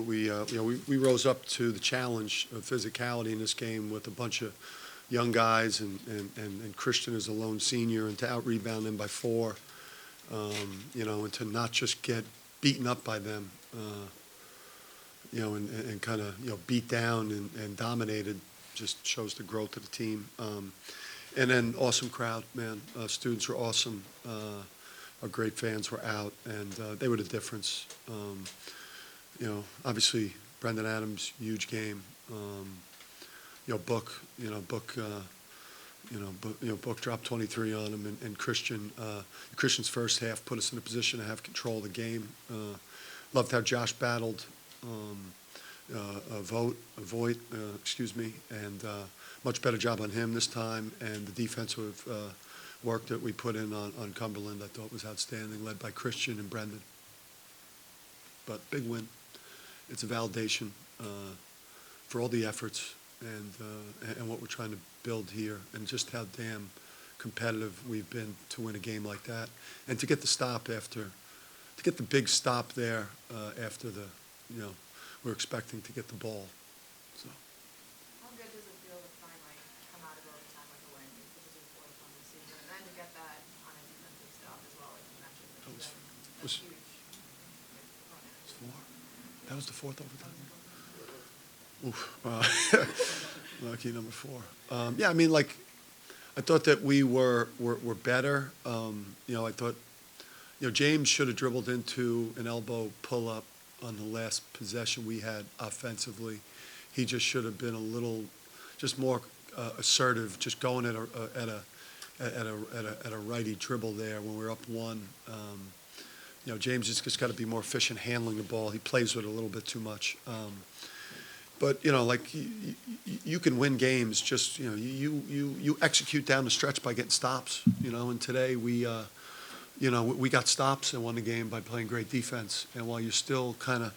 We rose up to the challenge of physicality in this game with a bunch of young guys and Christian as a lone senior, and to out-rebound them by 4, and to not just get beaten up by them, and kind of, beat down and dominated just shows the growth of the team. And then awesome crowd, man. Students were awesome. Our great fans were out, and they were the difference. Obviously Brendan Adams, huge game. Book dropped 23 on him, and Christian's first half put us in a position to have control of the game. Loved how Josh battled Voigt, and much better job on him this time, and the defensive work that we put in on Cumberland I thought was outstanding, led by Christian and Brendan. But big win. It's a validation for all the efforts and what we're trying to build here, and just how damn competitive we've been to win a game like that, and to get the big stop there after we're expecting to get the ball. So. How good does it feel to finally come out of overtime with a win, which is your 4th on the season, and then to get that on a defensive stop as well, like you mentioned? That's huge. It's 4. That was the 4th overtime. Oof. Lucky number 4. I thought that we were better. I thought, James should have dribbled into an elbow pull-up on the last possession we had offensively. He just should have been a little, just more assertive, just going at a righty dribble there when we're up 1. James has just got to be more efficient handling the ball. He plays with it a little bit too much. But you can win games just you execute down the stretch by getting stops. And today we got stops and won the game by playing great defense. And while you're still kind of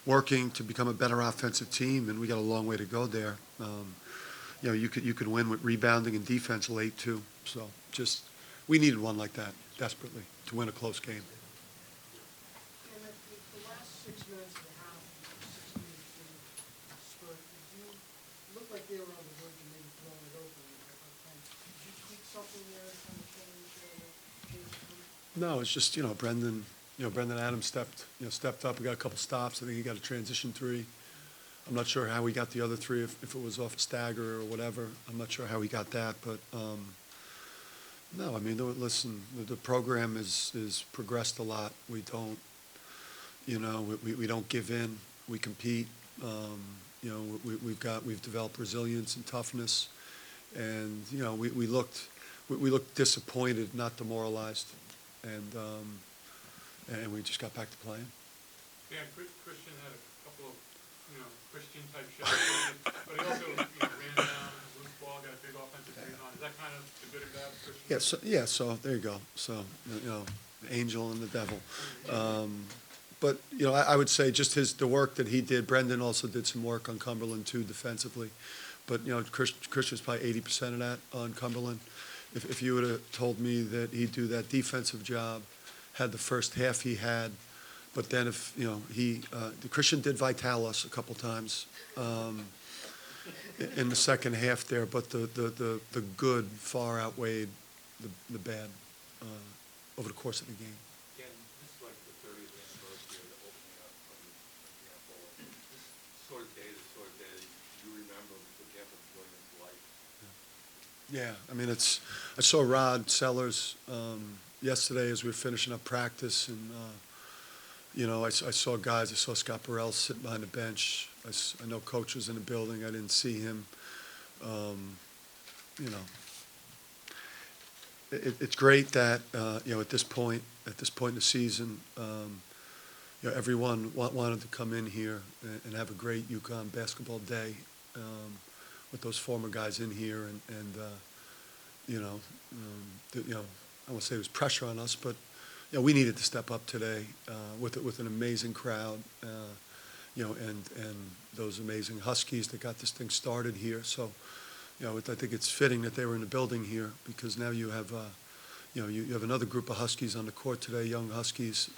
working to become a better offensive team, and we got a long way to go there, you could win with rebounding and defense late too. So we needed one like that desperately to win a close game. And the last 6 minutes of the half, 16-2 spurt, it looked like they were on the verge of maybe throwing it open at that time. Did you tweak something there to kind of change the No, it's just Brendan Adams stepped up. We got a couple stops. I think he got a transition 3. I'm not sure how he got the other 3, if it was off a stagger or whatever. I'm not sure how he got that, but no. I mean, listen, the program is progressed a lot. We don't, we don't give in. We compete. We've developed resilience and toughness, and we looked disappointed, not demoralized, and we just got back to playing. Yeah, Christian had a couple of Christian-type shots, but he also ran down a loose ball, got a big offensive rebound. Is that kind of the good and bad of Christian? So there you go. So the angel and the devil. But I would say just the work that he did. Brendan also did some work on Cumberland too, defensively. But Christian's probably 80% of that on Cumberland. If you would have told me that he'd do that defensive job, had the first half he had, but then if the Christian did Vitalis a couple times in the second half there, but the good far outweighed the bad over the course of the game. Ken, this is like the 30th anniversary of the opening up of the Gamble. This sort of day that you remember the Gamble Williams life. Yeah, I mean, I saw Rod Sellers yesterday as we were finishing up practice, and I saw guys. I saw Scott Burrell sitting behind the bench. I know Coach was in the building. I didn't see him. It's great that at this point in the season, everyone wanted to come in here and have a great UConn basketball day with those former guys in here, and I won't say there was pressure on us, but we needed to step up today with an amazing crowd, and those amazing Huskies that got this thing started here. So, I think it's fitting that they were in the building here, because now you have you have another group of Huskies on the court today, young Huskies,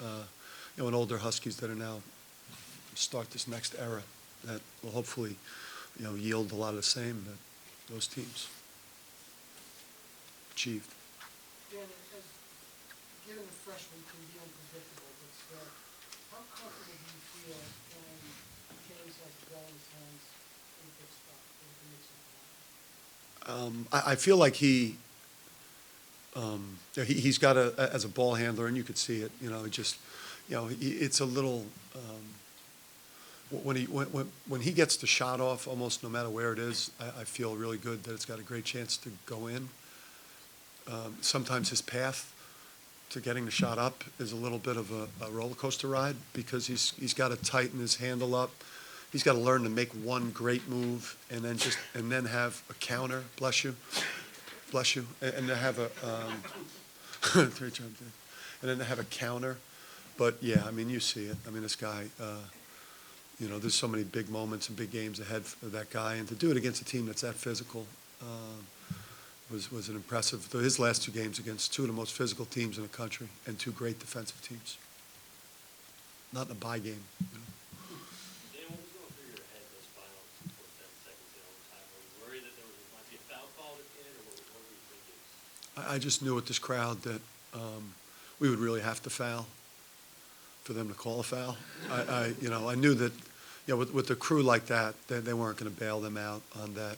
and older Huskies that are now start this next era that will hopefully, yield a lot of the same that those teams achieved. Dan, given the freshman can be unpredictable, but still, how comfortable do you feel when James has the ball in his hands in a big spot, that he can make something happen? I feel like he's got as a ball handler, and you could see it, it's a little, when he gets the shot off, almost no matter where it is, I feel really good that it's got a great chance to go in. Sometimes his path to getting the shot up is a little bit of a roller coaster ride because he's got to tighten his handle up. He's got to learn to make one great move and then have a counter. Bless you, and to have a and then to have a counter. But yeah, I mean, you see it. I mean, this guy. There's so many big moments and big games ahead for that guy, and to do it against a team that's that physical was an impressive. His last two games against two of the most physical teams in the country and two great defensive teams. Not in a bye game. Dan, what was going through your head those final 4 seconds in overtime? Were you worried that there might be a foul call at the end, or what were you thinking? I just knew with this crowd that we would really have to foul for them to call a foul. I knew that, with a crew like that, they weren't going to bail them out on that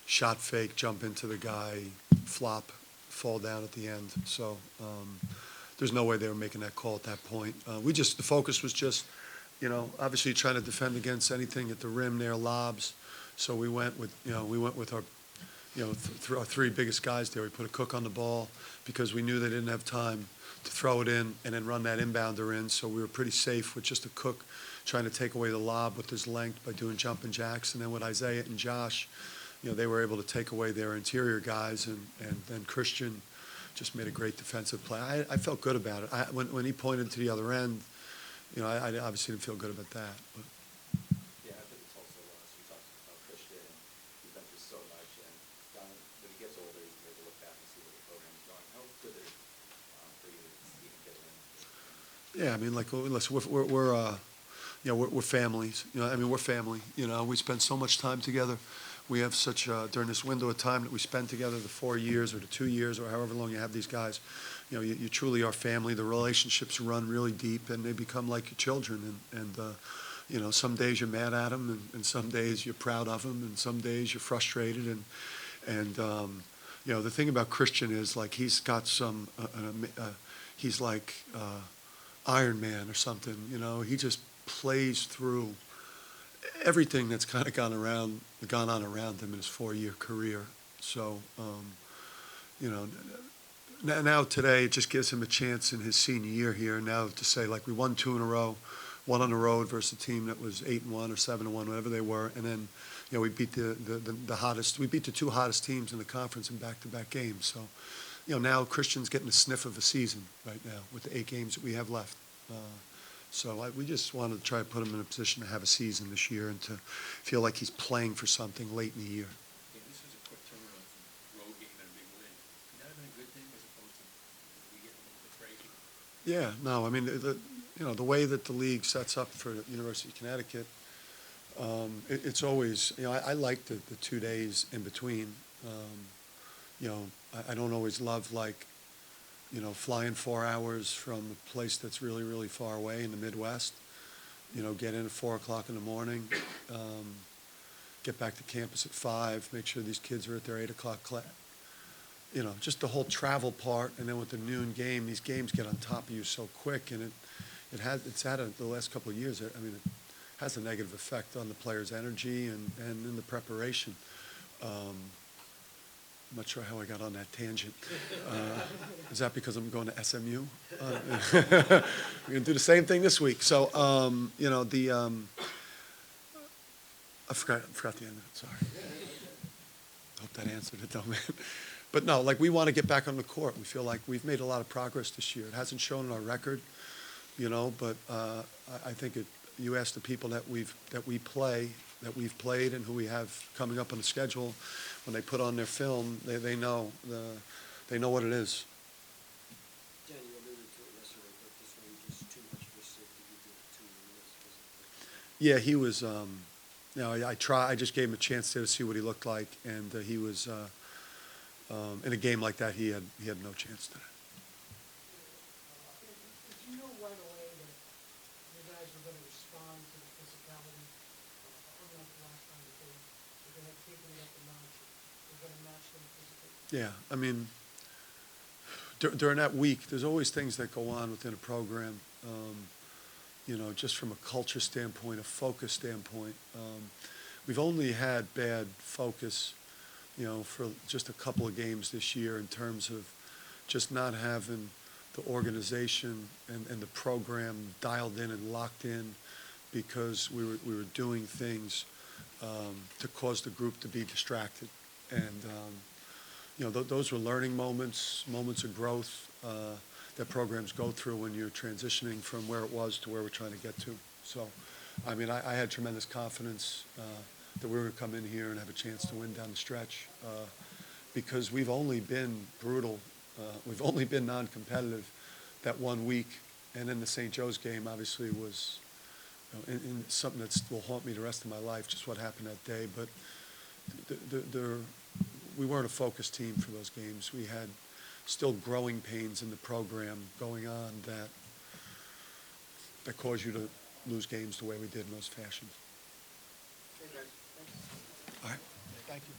shot fake, jump into the guy, flop, fall down at the end. So there's no way they were making that call at that point. The focus was just, obviously trying to defend against anything at the rim there, lobs. So we went with our, our three biggest guys there. We put a Cook on the ball because we knew they didn't have time to throw it in and then run that inbounder in. So we were pretty safe with just a Cook trying to take away the lob with his length by doing jumping jacks. And then with Isaiah and Josh, they were able to take away their interior guys, and then Christian just made a great defensive play. I felt good about it. When he pointed to the other end, I obviously didn't feel good about that. But. Yeah, I think it's also, you talked about Christian, and he's been through so much, and when he gets older, he's able to look back and see where the program's going. How good is it for you to even get in? Yeah, I mean, listen, we're families. We're family. We spend so much time together. We have such, during this window of time that we spend together, the 4 years or the 2 years or however long you have these guys, you truly are family. The relationships run really deep and they become like your children. And some days you're mad at them and some days you're proud of them and some days you're frustrated. And the thing about Christian is like he's got he's like Iron Man or something. He just plays through everything that's kind of gone on around him in his 4-year career. So, now today it just gives him a chance in his senior year here now to say, like, we won 2 in a row, one on the road versus a team that was 8-1 or 7-1, whatever they were, and then we beat we beat the 2 hottest teams in the conference in back-to-back games. So, now Christian's getting a sniff of a season right now with the 8 games that we have left. We just wanted to try to put him in a position to have a season this year and to feel like he's playing for something late in the year. Yeah, this was a quick turnaround from road game and a big win. Could that have been a good thing as opposed to we getting a little bit crazy? Yeah, no, I mean, the way that the league sets up for the University of Connecticut, it's always, I like the 2 days in between. I don't always love, like, flying 4 hours from a place that's really, really far away in the Midwest, get in at 4 o'clock in the morning, get back to campus at 5, make sure these kids are at their 8 o'clock class. Just the whole travel part, and then with the noon game, these games get on top of you so quick, and it's had the last couple of years. It has a negative effect on the players' energy and in the preparation. I'm not sure how I got on that tangent. Is that because I'm going to SMU? We're going to do the same thing this week. So, I forgot the end of it, sorry. I hope that answered it though, man. But no, like, we want to get back on the court. We feel like we've made a lot of progress this year. It hasn't shown in our record, but I think you ask the people that we've played and who we have coming up on the schedule, when they put on their film, they know what it is. Dan, you alluded to it yesterday, but this one was just too much for safety. You did it 2 minutes. Yeah, he was, you know, I just gave him a chance there to see what he looked like, and he was, in a game like that, he had no chance today. Did you know right away that you guys were gonna respond to the physicality, unlike the last time that they were gonna have taken it up a notch, they're gonna match them physically? Yeah, I mean, during that week, there's always things that go on within a program, you know, just from a culture standpoint, a focus standpoint. We've only had bad focus, you know, for just a couple of games this year in terms of just not having the organization and the program dialed in and locked in, because we were doing things to cause the group to be distracted. And you know, those were learning moments of growth that programs go through when you're transitioning from where it was to where we're trying to get to. So, I mean, I had tremendous confidence that we were going to come in here and have a chance to win down the stretch, because we've only been brutal, we've only been non-competitive that 1 week, and then the St. Joe's game obviously was, you know, in something that will haunt me the rest of my life, just what happened that day. But we weren't a focused team for those games. We had still growing pains in the program going on that caused you to lose games the way we did in those fashions. Okay, guys, thanks. All right, thank you.